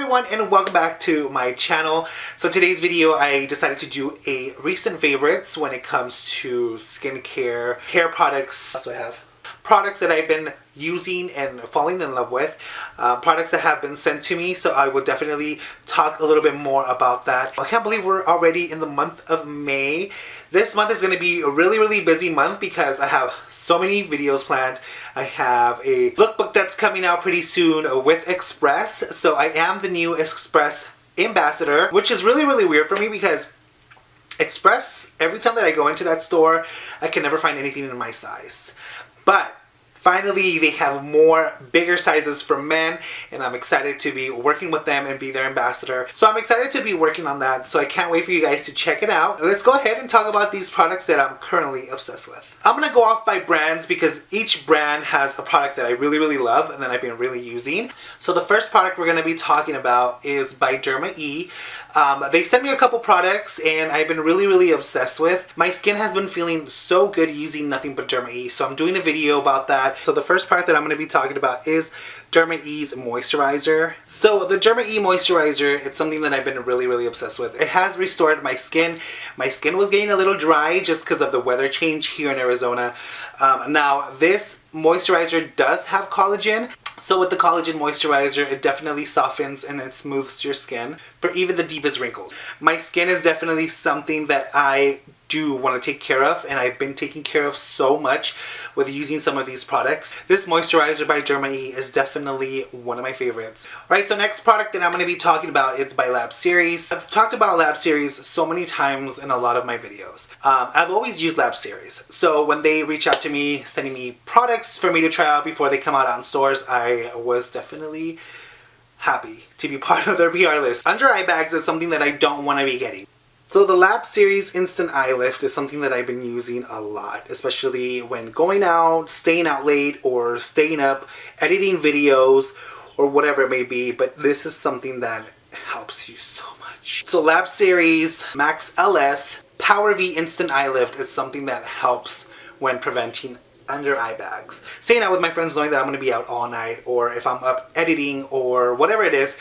everyone and welcome back to my channel. So today's video I decided to do a recent favorites when it comes to skincare, hair products. So I have products that I've been using and falling in love with, products that have been sent to me, so I will definitely talk a little bit more about that. I can't believe we're already in the month of May. This month is going to be a really busy month because I have so many videos planned. I have a lookbook that's coming out pretty soon with Express, so I am the new Express ambassador, which is really weird for me because Express, every time that I go into that store, I can never find anything in my size. But finally, they have more bigger sizes for men, and I'm excited to be working with them and be their ambassador. So I'm excited to be working on that, so I can't wait for you guys to check it out. Let's go ahead and talk about these products that I'm currently obsessed with. I'm gonna go off by brands because each brand has a product that I really love and that I've been really using. So the first product we're gonna be talking about is by DURMA-E. They sent me a couple products and I've been really obsessed with. My skin has been feeling so good using nothing but DURMA-E, so I'm doing a video about that. So the first product that I'm going to be talking about is DURMA-E's moisturizer. So the DURMA-E moisturizer, it's something that I've been really obsessed with. It has restored my skin. My skin was getting a little dry just because of the weather change here in Arizona. Now this moisturizer does have collagen. So with the collagen moisturizer, it definitely softens and it smooths your skin for even the deepest wrinkles. My skin is definitely something that I do want to take care of, and I've been taking care of so much with using some of these products. This moisturizer by DURMA-E is definitely one of my favorites. Alright, so next product that I'm going to be talking about is by LABSERIES. I've talked about LABSERIES so many times in a lot of my videos. I've always used LABSERIES, so when they reach out to me sending me products for me to try out before they come out on stores, I was definitely happy to be part of their PR list. Under eye bags is something that I don't want to be getting. So the LABSERIES Instant Eye Lift is something that I've been using a lot, especially when going out, staying out late, or staying up, editing videos, or whatever it may be, but this is something that helps you so much. So LABSERIES Max LS Power V Instant Eye Lift is something that helps when preventing under eye bags. Staying out with my friends knowing that I'm going to be out all night, or if I'm up editing, or whatever it is,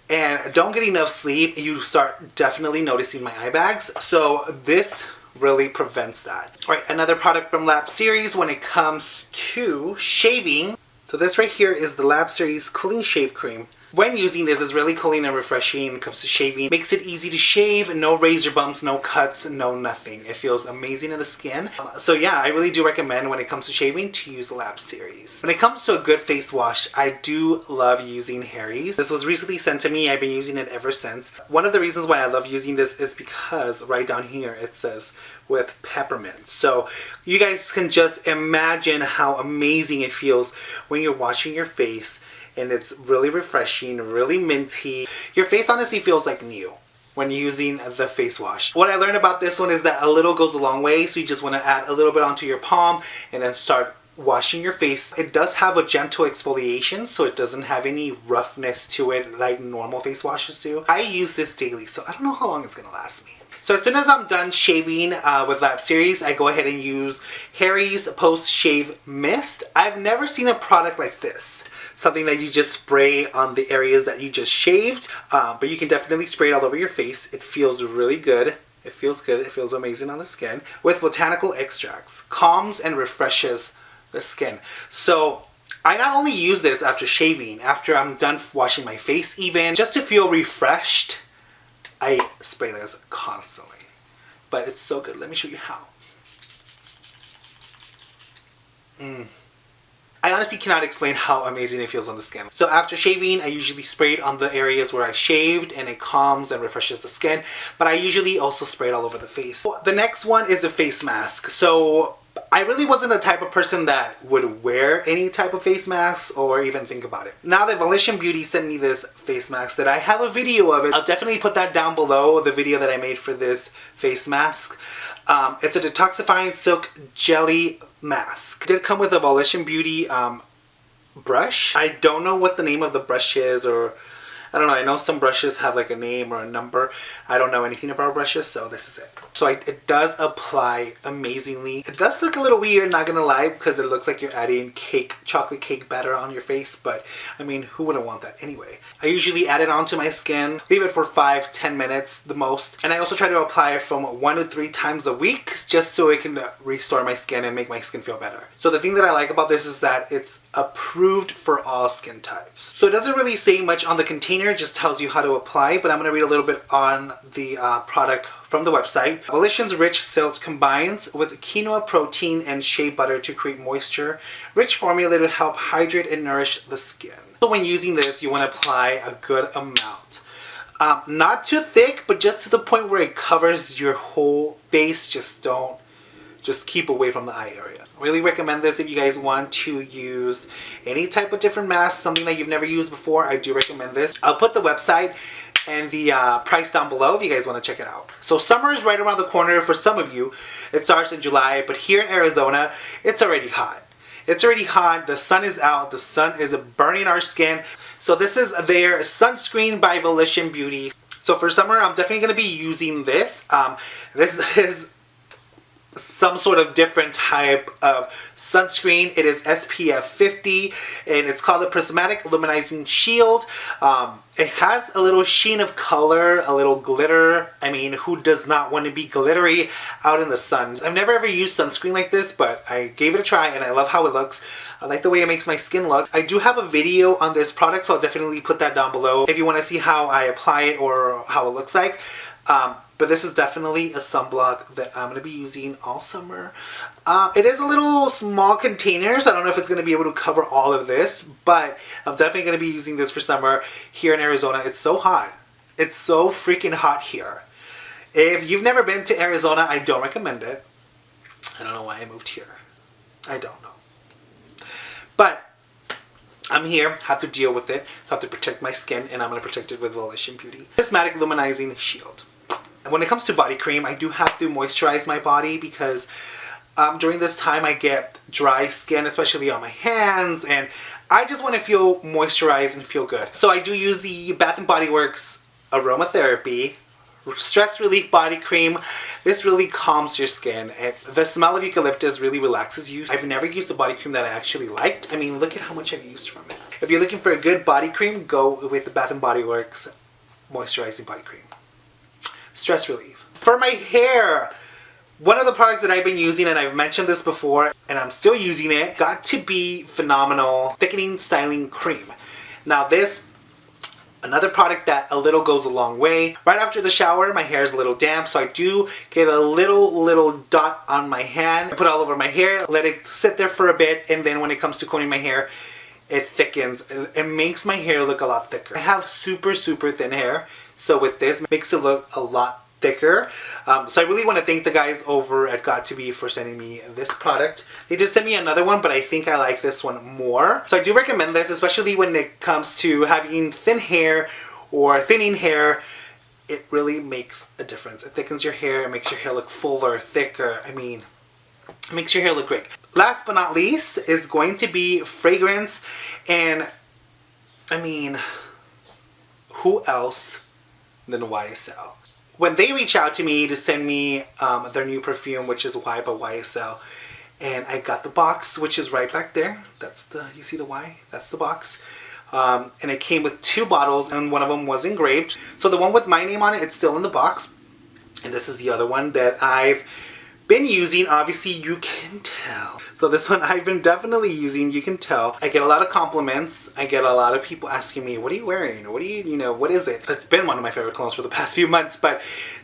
and don't get enough sleep, you start definitely noticing my eye bags. So this really prevents that. Alright, another product from LABSERIES when it comes to shaving. So this right here is the LABSERIES Cooling Shave Cream. When using this, it's really cooling and refreshing when it comes to shaving. Makes it easy to shave, no razor bumps, no cuts, no nothing. It feels amazing in the skin. So yeah, I really do recommend when it comes to shaving to use LABSERIES. When it comes to a good face wash, I do love using Harry's. This was recently sent to me. I've been using it ever since. One of the reasons why I love using this is because right down here it says with peppermint. So you guys can just imagine how amazing it feels when you're washing your face. And it's really refreshing, really minty. Your face honestly feels like new when using the face wash. What I learned about this one is that a little goes a long way, so you just want to add a little bit onto your palm and then start washing your face. It does have a gentle exfoliation, so it doesn't have any roughness to it like normal face washes do. I use this daily, so I don't know how long it's gonna last me. So as soon as I'm done shaving with LABSERIES, I go ahead and use Harry's Post Shave Mist. I've never seen a product like this. Something that you just spray on the areas that you just shaved, but you can definitely spray it all over your face. It feels really good. It feels good. It feels amazing on the skin. With botanical extracts, calms and refreshes the skin. So I not only use this after shaving, after I'm done washing my face even, just to feel refreshed, I spray this constantly. But it's so good. Let me show you how. I honestly cannot explain how amazing it feels on the skin. So after shaving, I usually spray it on the areas where I shaved and it calms and refreshes the skin. But I usually also spray it all over the face. The next one is a face mask. So I really wasn't the type of person that would wear any type of face mask or even think about it. Now that Volition Beauty sent me this face mask that I have a video of it, I'll definitely put that down below, the video that I made for this face mask. It's a detoxifying silk jelly mask. It did come with a Volition Beauty brush. I don't know what the name of the brush is, or I don't know, I know some brushes have like a name or a number. I don't know anything about brushes, so this is it. So it does apply amazingly. It does look a little weird, not gonna lie, because it looks like you're adding chocolate cake batter on your face, but I mean, who wouldn't want that anyway? I usually add it onto my skin, leave it for 5-10 minutes the most, and I also try to apply it from 1 to 3 times a week, just so it can restore my skin and make my skin feel better. So the thing that I like about this is that it's approved for all skin types. So it doesn't really say much on the container, it just tells you how to apply, but I'm gonna read a little bit on the product from the website. Volition's rich silt combines with quinoa protein and shea butter to create moisture, rich formula to help hydrate and nourish the skin. So when using this, you want to apply a good amount. Not too thick, but just to the point where it covers your whole face. Just keep away from the eye area. Really recommend this if you guys want to use any type of different mask, something that you've never used before. I do recommend this. I'll put the website and the price down below if you guys want to check it out. So summer is right around the corner for some of you. It starts in July, but here in Arizona, it's already hot. It's already hot, the sun is out, the sun is burning our skin. So this is their sunscreen by Volition Beauty. So for summer, I'm definitely going to be using this. This is some sort of different type of sunscreen. It is SPF 50 and it's called the Prismatic Luminizing Shield. It has a little sheen of color, a little glitter. I mean, who does not want to be glittery out in the sun? I've never ever used sunscreen like this, but I gave it a try and I love how it looks. I like the way it makes my skin look. I do have a video on this product, so I'll definitely put that down below if you want to see how I apply it or how it looks like. But this is definitely a sunblock that I'm going to be using all summer. It is a little small container, so I don't know if it's going to be able to cover all of this, but I'm definitely going to be using this for summer here in Arizona. It's so hot. It's so freaking hot here. If you've never been to Arizona, I don't recommend it. I don't know why I moved here. I don't know. But I'm here, have to deal with it, so I have to protect my skin, and I'm going to protect it with Volition Beauty. Prismatic Luminizing Shield. When it comes to body cream, I do have to moisturize my body because during this time I get dry skin, especially on my hands, and I just want to feel moisturized and feel good. So I do use the Bath & Body Works Aromatherapy Stress Relief Body Cream. This really calms your skin, and the smell of eucalyptus really relaxes you. I've never used a body cream that I actually liked. I mean, look at how much I've used from it. If you're looking for a good body cream, go with the Bath & Body Works Moisturizing Body Cream. Stress relief. For my hair, one of the products that I've been using, and I've mentioned this before, and I'm still using it, got to be Phenomenal Thickening Styling Cream. Now this, another product that a little goes a long way. Right after the shower, my hair is a little damp, so I do get a little dot on my hand. I put it all over my hair, let it sit there for a bit, and then when it comes to combing my hair, it thickens. It makes my hair look a lot thicker. I have super thin hair, so with this, it makes it look a lot thicker. So I really want to thank the guys over at Got2b for sending me this product. They just sent me another one, but I think I like this one more. So I do recommend this, especially when it comes to having thin hair or thinning hair. It really makes a difference. It thickens your hair, it makes your hair look fuller, thicker. I mean, it makes your hair look great. Last but not least is going to be fragrance, and I mean, who else than YSL? When they reach out to me to send me their new perfume, which is Y by YSL, and I got the box, which is right back there. That's the, you see the Y? That's the box. And it came with 2 bottles, and one of them was engraved. So the one with my name on it, it's still in the box. And this is the other one that I've been using. Obviously, you can tell. So this one I've been definitely using, you can tell. I get a lot of compliments. I get a lot of people asking me, what are you wearing? What do you know, what is it? It's been one of my favorite colognes for the past few months, but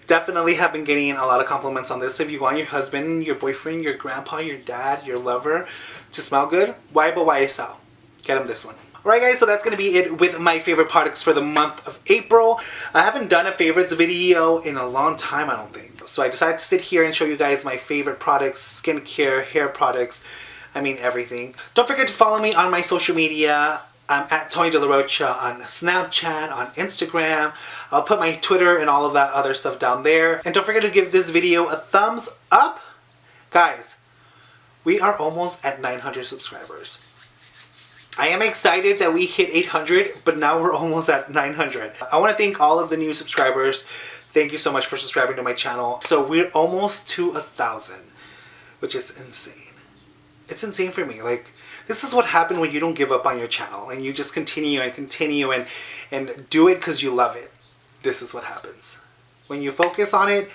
definitely have been getting a lot of compliments on this. So if you want your husband, your boyfriend, your grandpa, your dad, your lover to smell good, Y by YSL. Get him this one. Alright guys, so that's going to be it with my favorite products for the month of April. I haven't done a favorites video in a long time, I don't think. So I decided to sit here and show you guys my favorite products, skincare, hair products, I mean everything. Don't forget to follow me on my social media. I'm at Tonydelarocha on Snapchat, on Instagram. I'll put my Twitter and all of that other stuff down there. And don't forget to give this video a thumbs up. Guys, we are almost at 900 subscribers. I am excited that we hit 800, but now we're almost at 900. I want to thank all of the new subscribers. Thank you so much for subscribing to my channel. So we're almost to 1,000, which is insane. It's insane for me. Like, this is what happened when you don't give up on your channel and you just continue and continue and do it because you love it. This is what happens. When you focus on it,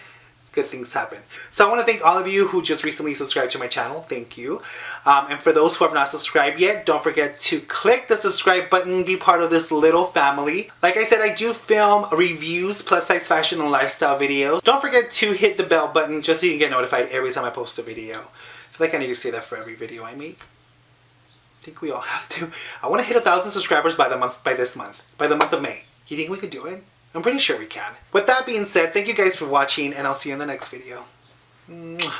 good things happen. So I want to thank all of you who just recently subscribed to my channel. Thank you. And for those who have not subscribed yet, don't forget to click the subscribe button, be part of this little family. Like I said, I do film reviews, plus size fashion and lifestyle videos. Don't forget to hit the bell button just so you can get notified every time I post a video. I feel like I need to say that for every video I make. I think we all have to. I want to hit 1,000 subscribers by the month of May. You think we could do it? I'm pretty sure we can. With that being said, thank you guys for watching, and I'll see you in the next video. Mwah.